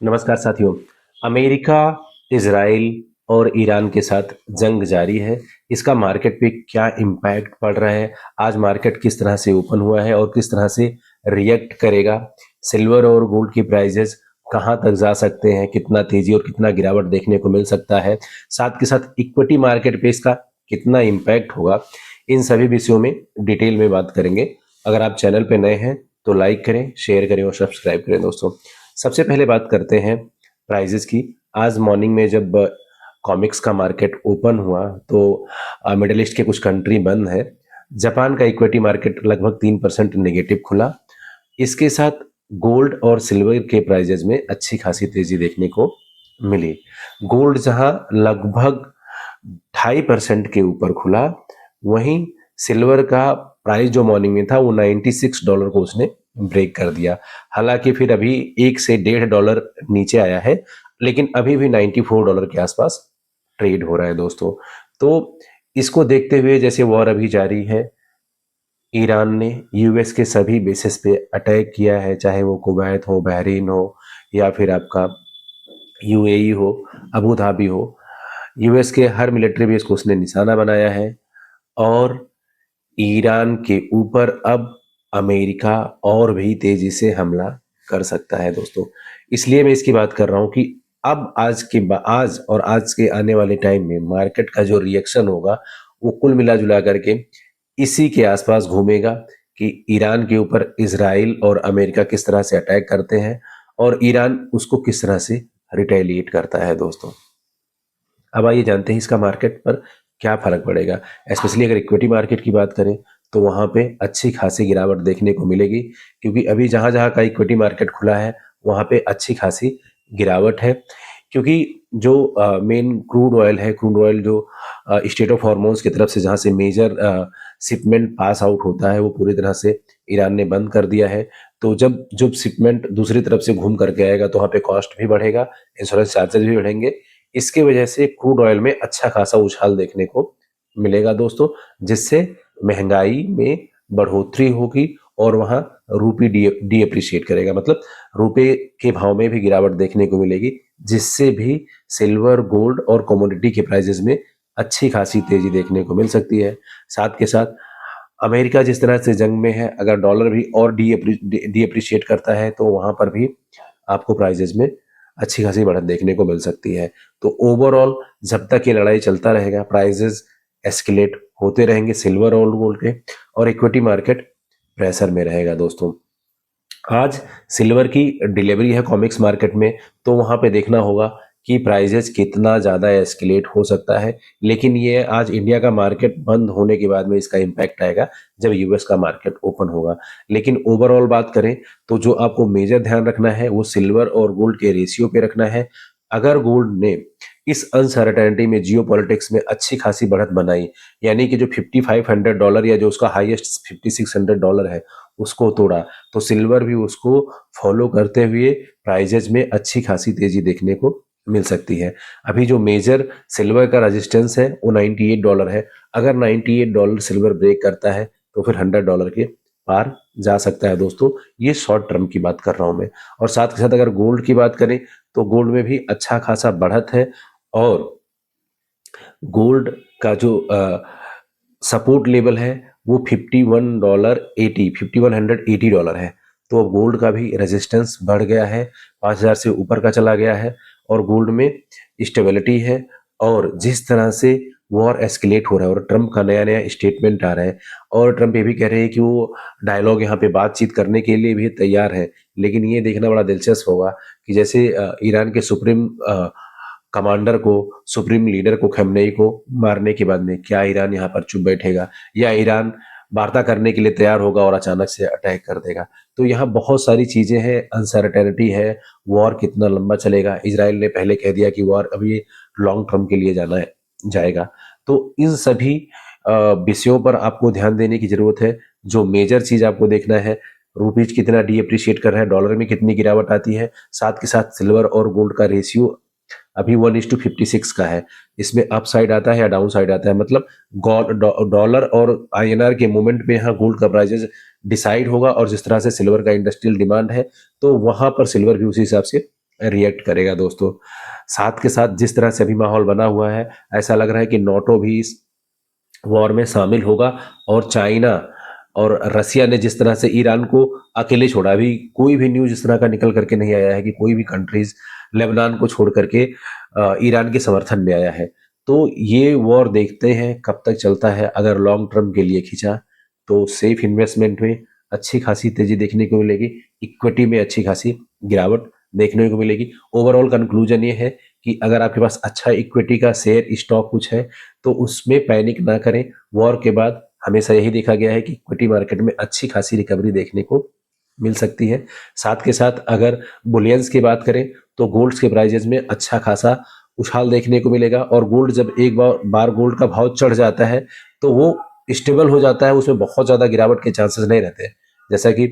नमस्कार साथियों। America, Israel और ईरान के साथ जंग जारी है। इसका मार्केट पे क्या इम्पैक्ट पड़ रहा है, आज मार्केट किस तरह से ओपन हुआ है और किस तरह से रिएक्ट करेगा, सिल्वर और गोल्ड की प्राइजेस कहाँ तक जा सकते हैं, कितना तेजी और कितना गिरावट देखने को मिल सकता है, साथ के साथ इक्विटी मार्केट पे इसका कितना इम्पैक्ट होगा, इन सभी विषयों में डिटेल में बात करेंगे। अगर आप चैनल पे नए हैं तो लाइक करें, शेयर करें और सब्सक्राइब करें दोस्तों। सबसे पहले बात करते हैं प्राइजेस की। आज मॉर्निंग में जब कॉमिक्स का मार्केट ओपन हुआ तो मिडिल ईस्ट के कुछ कंट्री बंद है। जापान का इक्विटी मार्केट लगभग 3% नेगेटिव खुला। इसके साथ गोल्ड और सिल्वर के प्राइजेस में अच्छी खासी तेजी देखने को मिली। गोल्ड जहां लगभग 2.5% के ऊपर खुला, वहीं सिल्वर का प्राइस जो मॉर्निंग में था वो $96 को उसने ब्रेक कर दिया। हालांकि फिर अभी $1 से $1.5 नीचे आया है, लेकिन अभी भी $94 के आसपास ट्रेड हो रहा है दोस्तों। तो इसको देखते हुए जैसे वॉर अभी जारी है, ईरान ने यूएस के सभी बेसिस पे अटैक किया है, चाहे वो कुवैत हो, बहरीन हो या फिर आपका यूएई हो, अबू धाबी हो। यूएस के हर मिलिट्री बेस को उसने निशाना बनाया है और ईरान के ऊपर अब अमेरिका और भी तेजी से हमला कर सकता है दोस्तों। इसलिए मैं इसकी बात कर रहा हूं कि अब आज और आज के आने वाले टाइम में मार्केट का जो रिएक्शन होगा वो कुल मिला जुला करके इसी के आसपास घूमेगा कि ईरान के ऊपर इजराइल और अमेरिका किस तरह से अटैक करते हैं और ईरान उसको किस तरह से रिटेलिएट करता है दोस्तों। अब आइए जानते हैं इसका मार्केट पर क्या फर्क पड़ेगा। स्पेशली अगर इक्विटी मार्केट की बात करें तो वहां पे अच्छी खासी गिरावट देखने को मिलेगी, क्योंकि अभी जहां जहां का इक्विटी मार्केट खुला है वहां पे अच्छी खासी गिरावट है। क्योंकि जो मेन क्रूड ऑयल जो स्टेट ऑफ हॉर्मोन्स की तरफ से जहां से मेजर शिपमेंट पास आउट होता है वो पूरी तरह से ईरान ने बंद कर दिया है। तो जब जब शिपमेंट दूसरी तरफ से घूम करके आएगा तो वहाँ पे कॉस्ट भी बढ़ेगा, इंश्योरेंस चार्जेस भी बढ़ेंगे। इसके वजह से क्रूड ऑयल में अच्छा खासा उछाल देखने को मिलेगा दोस्तों, जिससे महंगाई में बढ़ोतरी होगी और वहां रूपी डी अप्रिशिएट करेगा, मतलब रुपए के भाव में भी गिरावट देखने को मिलेगी, जिससे भी सिल्वर, गोल्ड और कमोडिटी के प्राइसेस में अच्छी खासी तेजी देखने को मिल सकती है। साथ के साथ अमेरिका जिस तरह से जंग में है, अगर डॉलर भी और डी अप्रिशिएट करता है तो वहां पर भी आपको प्राइजेस में अच्छी खासी बढ़त देखने को मिल सकती है। तो ओवरऑल जब तक ये लड़ाई चलता रहेगा प्राइजेस एस्केलेट होते रहेंगे सिल्वर और गोल्ड के, और इक्विटी मार्केट प्रेशर में रहेगा दोस्तों। आज सिल्वर की डिलीवरी है कॉमिक्स मार्केट में, तो वहां पे देखना होगा कि प्राइजेस कितना ज़्यादा एस्केलेट हो सकता है। लेकिन ये आज इंडिया का मार्केट बंद होने के बाद में इसका इम्पैक्ट आएगा जब यूएस का मार्केट ओपन होगा। लेकिन ओवरऑल बात करें तो जो आपको मेजर ध्यान रखना है वो सिल्वर और गोल्ड के रेशियो पे रखना है। अगर गोल्ड ने इस अनसर्टेनिटी में जियो पॉलिटिक्स में अच्छी खासी बढ़त बनाई, यानी कि जो $5,500 या जो उसका हाईएस्ट $5,600 है उसको तोड़ा, तो सिल्वर भी उसको फॉलो करते हुए प्राइजेज में अच्छी खासी तेजी देखने को मिल सकती है। अभी जो मेजर सिल्वर का रेजिस्टेंस है वो $98 है। अगर $98 सिल्वर ब्रेक करता है तो फिर $100 के पार जा सकता है दोस्तों। ये शॉर्ट टर्म की बात कर रहा हूं मैं। और साथ के साथ अगर गोल्ड की बात करें तो गोल्ड में भी अच्छा खासा बढ़त है, और गोल्ड का जो सपोर्ट लेवल है वो $51.80 है। तो अब गोल्ड का भी रेजिस्टेंस बढ़ गया है, 5,000 से ऊपर का चला गया है और गोल्ड में स्टेबिलिटी है। और जिस तरह से वॉर एस्केलेट हो रहा है और ट्रम्प का नया नया स्टेटमेंट आ रहा है, और ट्रम्प ये भी कह रहे हैं कि वो डायलॉग यहाँ पे बातचीत करने के लिए भी तैयार है। लेकिन ये देखना बड़ा दिलचस्प होगा कि जैसे ईरान के सुप्रीम कमांडर को, सुप्रीम लीडर को, खमेनेई को मारने के बाद में क्या ईरान यहाँ पर चुप बैठेगा, या ईरान वार्ता करने के लिए तैयार होगा और अचानक से अटैक कर देगा। तो यहाँ बहुत सारी चीजें हैं, अनसर्टेनिटी है, वॉर कितना लंबा चलेगा। इजराइल ने पहले कह दिया कि वॉर अभी लॉन्ग टर्म के लिए जाएगा। तो इन सभी विषयों पर आपको ध्यान देने की जरूरत है। जो मेजर चीज आपको देखना है, रूपीज कितना डी अप्रिशिएट कर रहा है, डॉलर में कितनी गिरावट आती है, साथ के साथ सिल्वर और गोल्ड का रेशियो अभी 1:56 का है। इसमें अप साइड आता है या डाउन साइड आता है, मतलब डॉलर और आईएनआर के मूवमेंट पे यहाँ गोल्ड का प्राइजेस डिसाइड होगा। और जिस तरह से सिल्वर का इंडस्ट्रियल डिमांड है तो वहां पर सिल्वर भी उसी हिसाब से रिएक्ट करेगा दोस्तों। साथ के साथ जिस तरह से अभी माहौल बना हुआ है, ऐसा लग रहा है कि नाटो भी इस वॉर में शामिल होगा, और चाइना और रसिया ने जिस तरह से ईरान को अकेले छोड़ा, अभी कोई भी न्यूज इस तरह का निकल करके नहीं आया है कि कोई भी कंट्रीज लेबनान को छोड़ करके ईरान के समर्थन में आया है। तो ये वॉर देखते हैं कब तक चलता है। अगर लॉन्ग टर्म के लिए खींचा तो सेफ इन्वेस्टमेंट में अच्छी खासी तेजी देखने को मिलेगी, इक्विटी में अच्छी खासी गिरावट देखने को मिलेगी। ओवरऑल कंक्लूजन ये है कि अगर आपके पास अच्छा इक्विटी का शेयर स्टॉक कुछ है तो उसमें पैनिक ना करें। वॉर के बाद हमेशा यही देखा गया है कि इक्विटी मार्केट में अच्छी खासी रिकवरी देखने को मिल सकती है। साथ के साथ अगर बुलियंस की बात करें तो गोल्ड्स के प्राइजेस में अच्छा खासा उछाल देखने को मिलेगा, और गोल्ड जब एक बार गोल्ड का भाव चढ़ जाता है तो वो स्टेबल हो जाता है, उसमें बहुत ज़्यादा गिरावट के चांसेस नहीं रहते। जैसा कि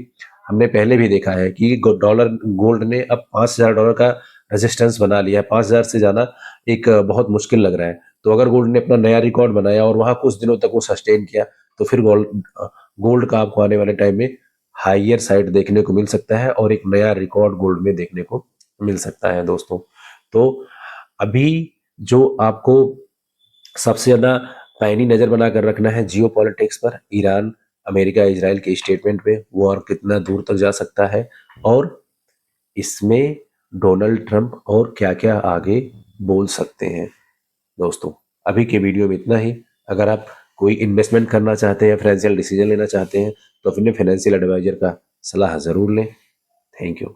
हमने पहले भी देखा है कि डॉलर गोल्ड ने अब $5,000 का रेजिस्टेंस बना लिया है। 5,000 से जाना एक बहुत मुश्किल लग रहा है। तो अगर गोल्ड ने अपना नया रिकॉर्ड बनाया और वहां कुछ दिनों तक वो सस्टेन किया तो फिर गोल्ड का आपको आने वाले टाइम में हाइयर साइड देखने को मिल सकता है, और एक नया रिकॉर्ड गोल्ड में देखने को मिल सकता है दोस्तों। तो अभी जो आपको सबसे ज्यादा पैनी नजर बनाकर रखना है जियो पॉलिटिक्स पर, ईरान अमेरिका इजराइल के स्टेटमेंट पे वॉर कितना दूर तक जा सकता है, और इसमें डोनाल्ड ट्रंप और क्या क्या आगे बोल सकते हैं दोस्तों। अभी के वीडियो में इतना ही। अगर आप कोई इन्वेस्टमेंट करना चाहते हैं या फाइनेंशियल डिसीजन लेना चाहते हैं तो अपने फाइनेंशियल एडवाइजर का सलाह ज़रूर लें। Thank you.